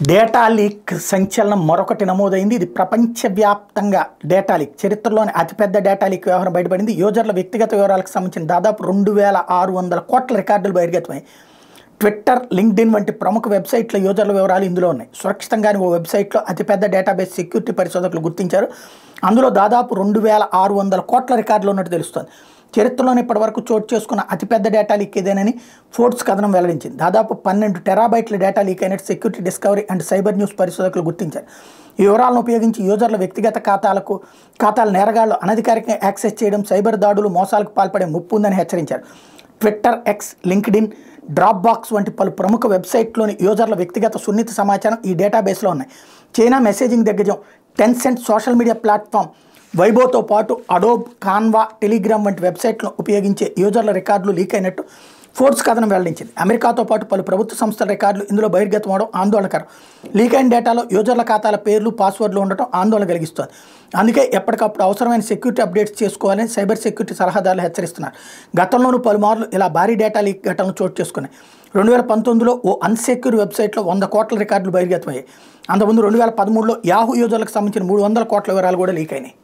Data leak సంచలనం మరొకటి నమోదైంది. ఇది ప్రపంచవ్యాప్తంగా డేటా లీక్ చరిత్రలోనే అతిపెద్ద డేటా లీక్ వ్యవహారం బయటపడింది. యూజర్ల వ్యక్తిగత వివరాలకు సంబంధించిన దాదాపు 2600 కోట్ల రికార్డులు బహిర్గతమై ట్విట్టర్, లింక్డ్ఇన్ వంటి ప్రముఖ వెబ్సైట్ల యూజర్ల వివరాలు ఇందులో ఉన్నాయి. సురక్షితంగాని ఓ వెబ్సైట్లో అతిపెద్ద డేటాబేస్ సెక్యూరిటీ పరిశోధకులు గుర్తించారు. అందులో దాదాపు 2600 కోట్ల రికార్డులు ఉన్నట్టు తెలుస్తోంది. చరిత్రలోనే ఇప్పటివరకు చోటు చేసుకున్న అతిపెద్ద డేటా లీక్ ఇదేనని ఫోర్బ్స్ కథనం వెల్లడించింది. దాదాపు 12 టెరాబైట్ల డేటా లీక్ అయినట్టు security discovery and cyber news పరిశోధకులు గుర్తించారు. ఈ వివరాలను ఉపయోగించి యూజర్ల వ్యక్తిగత ఖాతాల నేరగాళ్లు అనధికారికంగా యాక్సెస్ చేయడం, సైబర్ దాడులు, మోసాలకు పాల్పడే ముప్పు ఉందని హెచ్చరించారు. Twitter, X, LinkedIn, drop box వంటి పలు ప్రముఖ వెబ్సైట్లోని యూజర్ల వ్యక్తిగత సున్నిత సమాచారం ఈ డేటాబేస్లో ఉన్నాయి. చైనా మెసేజింగ్ దిగ్గజం టెన్సెంట్, సోషల్ మీడియా ప్లాట్ఫామ్ వైబోతో పాటు అడోబ్, కాన్వా, టెలిగ్రామ్ వంటి వెబ్సైట్లను ఉపయోగించే యూజర్ల రికార్డులు లీక్ అయినట్టు ఫోర్బ్స్ కథనం వెల్లడించింది. అమెరికాతో పాటు పలు ప్రభుత్వ సంస్థల రికార్డులు ఇందులో బహిర్గతం అవడం ఆందోళనకరం. లీక్ అయిన డేటాలో యూజర్ల ఖాతాల పేర్లు, పాస్వర్డ్లు ఉండటం ఆందోళన కలిగిస్తోంది. అందుకే ఎప్పటికప్పుడు అవసరమైన సెక్యూరిటీ అప్డేట్స్ చేసుకోవాలని సైబర్ సెక్యూరిటీ సలహాదారులు హెచ్చరిస్తున్నారు. గతంలోనూ పలుమార్లు ఇలా భారీ డేటా లీక్ ఘటనలు చోటు చేసుకున్నాయి. 2019లో ఓ అన్సెక్యూర్ వెబ్సైట్లో 100 కోట్ల రికార్డులు బహిర్గతమయ్యాయి. అంతకుముందు 2013లో యాహూ యూజర్లకు సంబంధించిన 300 కోట్ల వివరాలు కూడా లీక్ అయినాయి.